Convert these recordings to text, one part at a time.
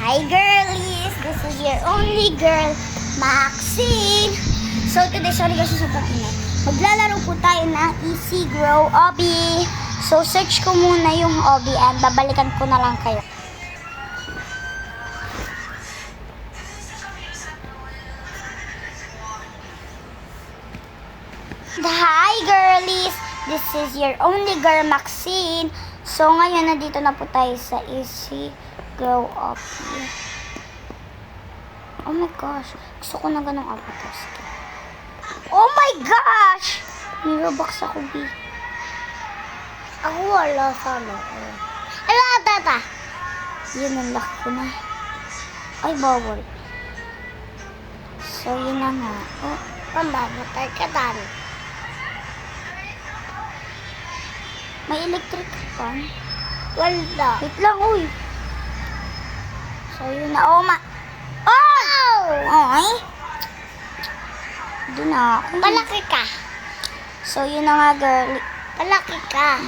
Hi girlies! This is your only girl, Maxine! So today, sorry kasi sa pag-inay. Maglalaro po tayo ng Easy Grow Obby. So search ko muna yung Obby and babalikan ko na lang kayo. Hi girlies! This is your only girl, Maxine. So ngayon, nandito na po tayo sa Easy Grow Obby. Oh my gosh. Gusto ko na ganong avatar skin. Oh my gosh! May Robux ako, B. Ako wala sana. Ala, tata. Yun, ang laki ko na. Ay, bawal. So, yun na nga. Oh, Pamamatay ka dan. may electric fan. Wala. Wait lang, uy. So, yun na. Oh, Oh! Ay! Doon na ako. Palaki ka. So, yun na nga, girl. Palaki ka.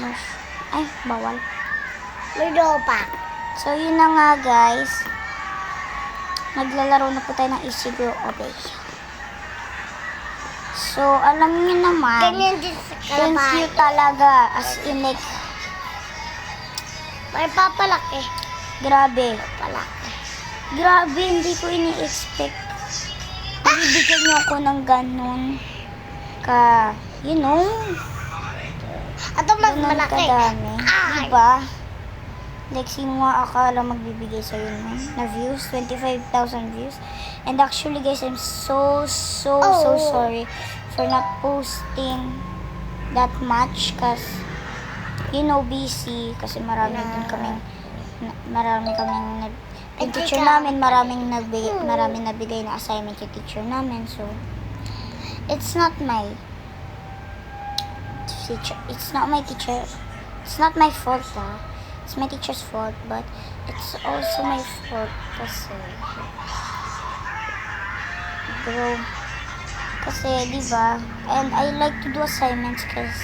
Ay, bawal. May dopa. So, yun na nga, guys. Naglalaro na po tayo ng Easy Grow Obby. So, alam niyo naman, Ganyan din sa thank you kalabay. talaga. As in, like, May papalaki. grabe. Palaki. Grabe, hindi ko ini-expect. Bibigyan niyo ako ng ganun ka, you know, Ato mas ganun malaki. kadami. Ay. Diba? Like, sino nga akala magbibigay sa'yo nun? Na views? 25,000 views. And actually, guys, I'm so Oh. sorry for not posting that much. Cause, you know, busy. Kasi marami din kaming, yung teacher namin, maraming nabigay na assignment yung teacher namin. So, it's not my teacher. It's not my teacher. It's not my fault, It's my teacher's fault, but it's also my fault kasi bro, kasi diba, and I like to do assignments because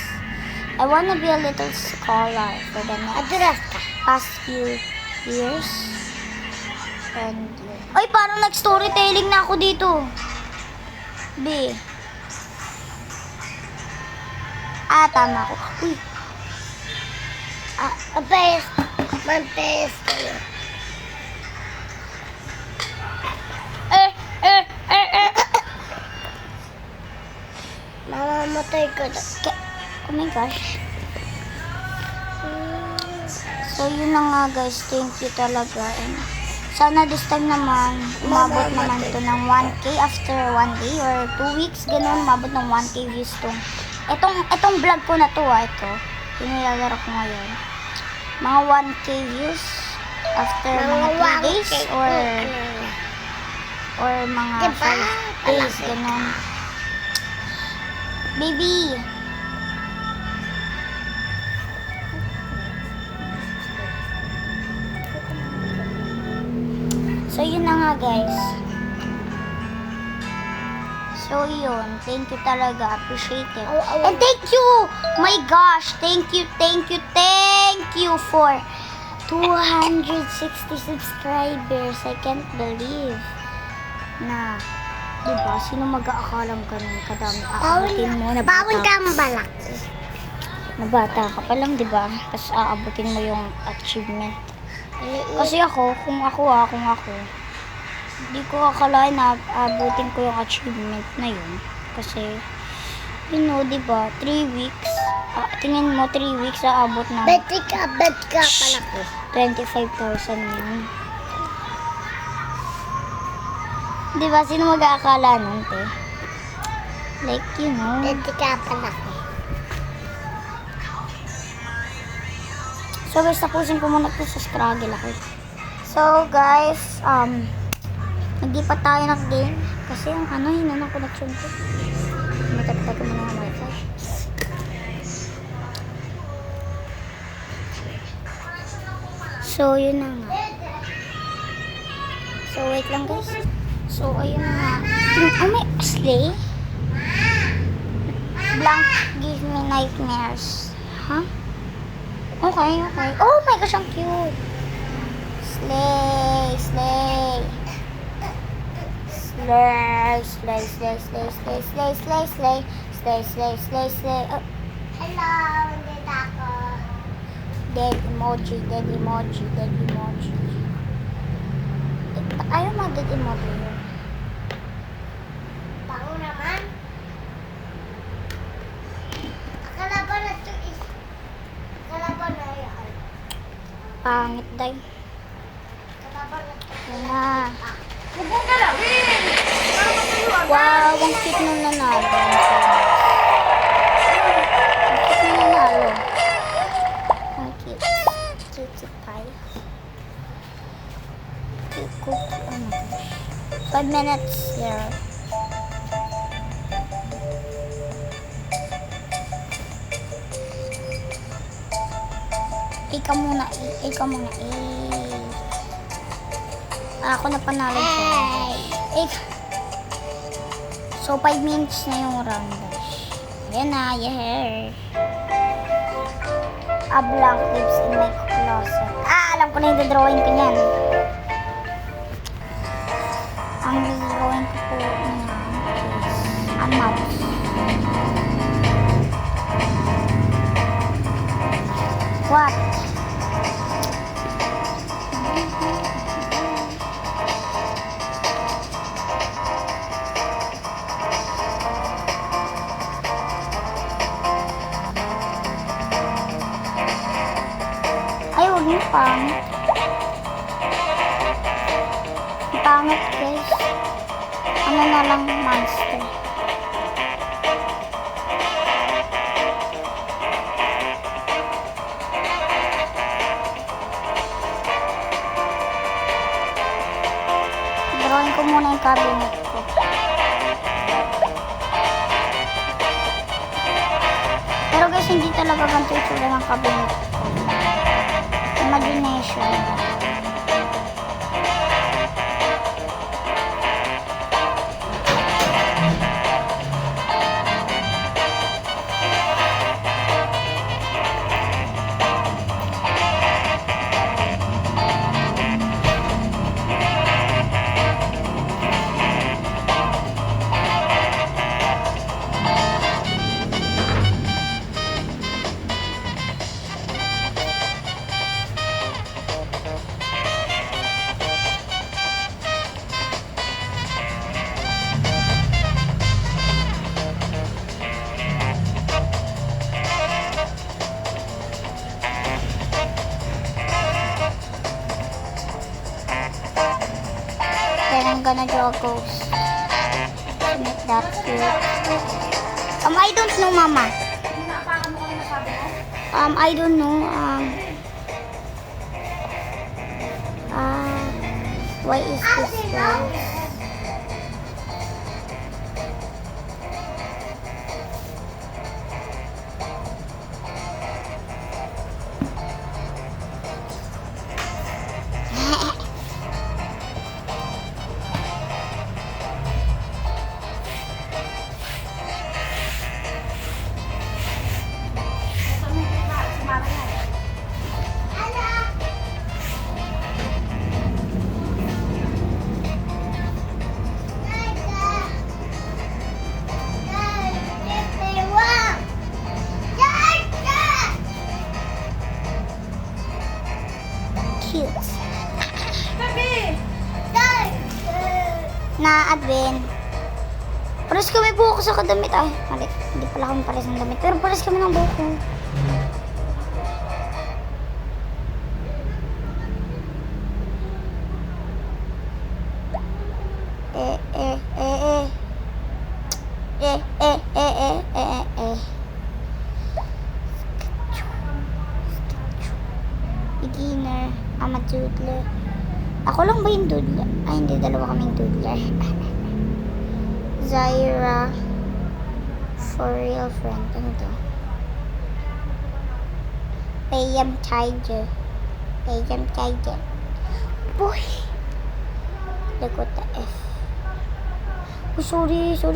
I wanna be a little scholar for the Address ka. past few years. And ay, parang nag-storytelling na ako dito. B. Tama ko. Uy, Apes. Mantes kayo. Mamamatay ka na. Oh my gosh. So, yun na nga guys. Thank you talaga. And sana this time naman, umabot naman to ng 1K after 1 day or 2 weeks. Ganun, umabot ng 1K views tong. Itong vlog ko na to, ito. Yung nilalaro ko ngayon. Mga 1K views after mga 3 days or mga Diba? 5 days. Ganun. Baby! So, yun na nga, guys. So, yun. Thank you talaga. Appreciate it. And thank you! My gosh! Thank you for 260 subscribers. I can't believe na, diba? Sino mag-aakalang ganun kadami? Aabutin mo na Bawal bata. kang balaki. Na bata ka pa lang, diba? Tapos aabutin mo yung achievement. Kasi kung ako, hindi ko akalain na abutin ko yung achievement na yun. Kasi, you know, diba, 3 weeks, tingin mo 3 weeks aabot ng Bet ka palaki. 25,000 yun. Diba, sino mag-aakala nun, te? Like, you know. Bet ka palaki. So guys, tapusin ko muna ito sa struggle ako. So guys, hindi pa tayo nag-game. Kasi yung hina ng connection ko. Matagtag ko muna ng wifi. So yun na nga. So wait lang guys. So ayun na nga. Oh, may sleigh? Blank give me nightmares. Huh? Okay. Oh my gosh, ang cute. Slay, slay. Slay, slay, slay, slay, slay, slay, slay, slay, slay, slay, slay, slay. Oh, Hello, nandito ako. dead emoji, dead emoji, dead emoji. Ba't ayaw mga dead emoji yun? Bango naman. Akala ba na ito is... Akala ba na yan? Pangit day. Akala ba na ito? Yan na. Bubong ka lang. Wow, ang cute nung nanalo. Ang cute nung nanalo. Ang cute. Cute pie. Cute cook. Oh my gosh. 5 minutes here. Ikaw muna. Ikaw muna. Ako na panalo siya. So, 5 minutes na yung round dash. Ayan na, yeah. A blank lives in my closet. Alam ko na yung drawing ko niyan. Ang drawing ko po niyan is a mouse. What? Ay, huwag niyo pangit. Pangit, guys. Ano na lang, monster. Drawing ko muna yung cabinet ko. Pero guys, hindi talaga ganito yung tsura ng cabinet ko. Imagination. Then I'm gonna draw a ghost to make that cute. I don't know, Mama. I don't know. Why is this ghost? Cute. Na Advent. Pares kami buhok sa kadamit. Ay, mali. Hindi pala kami pares ng damit. Pero pares kami ng buhok. Beginner. I'm a doodler. Ako lang ba yung doodler? Ay, hindi. Dalawa kaming doodler. Zaira. For real friend. Ano to? Payam Tiger. Payam Tiger. Boy! Look what the F. Oh, sorry. So,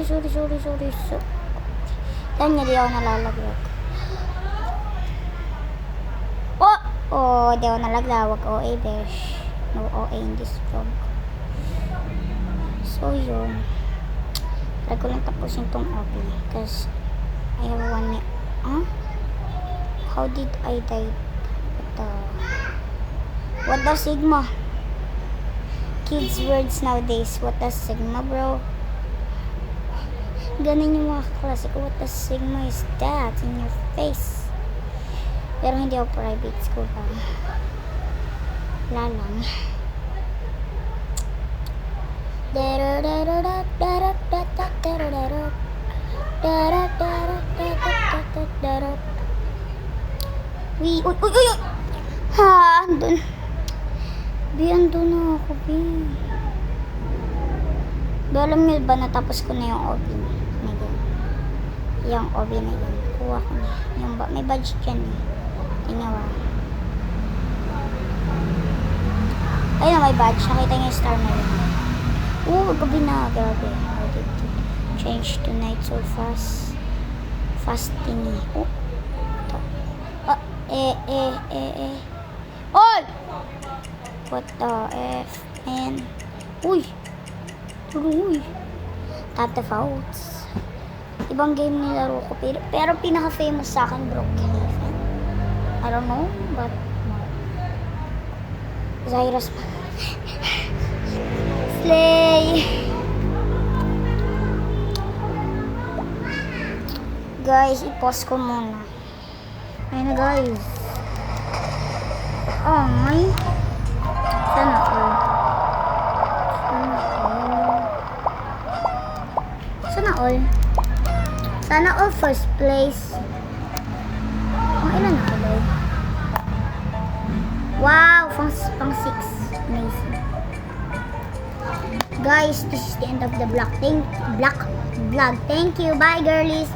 dahil nga di ako nalalaglag. Oh, di ako nalaglawag. OA, besh. No OA in this vlog. So, So, yun. Try ko lang tapusin tong OP. Because, I have 1 minute. Huh? How did I die? What the Sigma? Kids words nowadays. What the Sigma, bro? Ganun yung mga klase ko. What the Sigma is that in your face? Pero hindi ako private school pa. Wala lang. Uy! Ha! Andun. Bi, andun na ako, Bi. Bi, alam niyo ba natapos ko na yung OB na yun? Yung OB na yun. Kuha ko na. Yung may budget yan eh. Tingnan. Ayun na, may badge. Nakita niyo yung star na yun. Gabi na. Grabe. How did it change tonight so fast? Fasting eh. Ito. Oy! What the F? Man. Uy! Tata Fouts. Ibang game nilaro ko. Pero pinaka-famous sa akin, Brookhaven. I don't know, but Zyros pa. Slay! Guys, i-pause ko muna. Ayun na, guys. Oh, my. Sana all. Sana all first place. Ilan na ako? Wow, pang 6. Amazing. Guys, this is the end of the vlog. Thank you. Bye, girlies.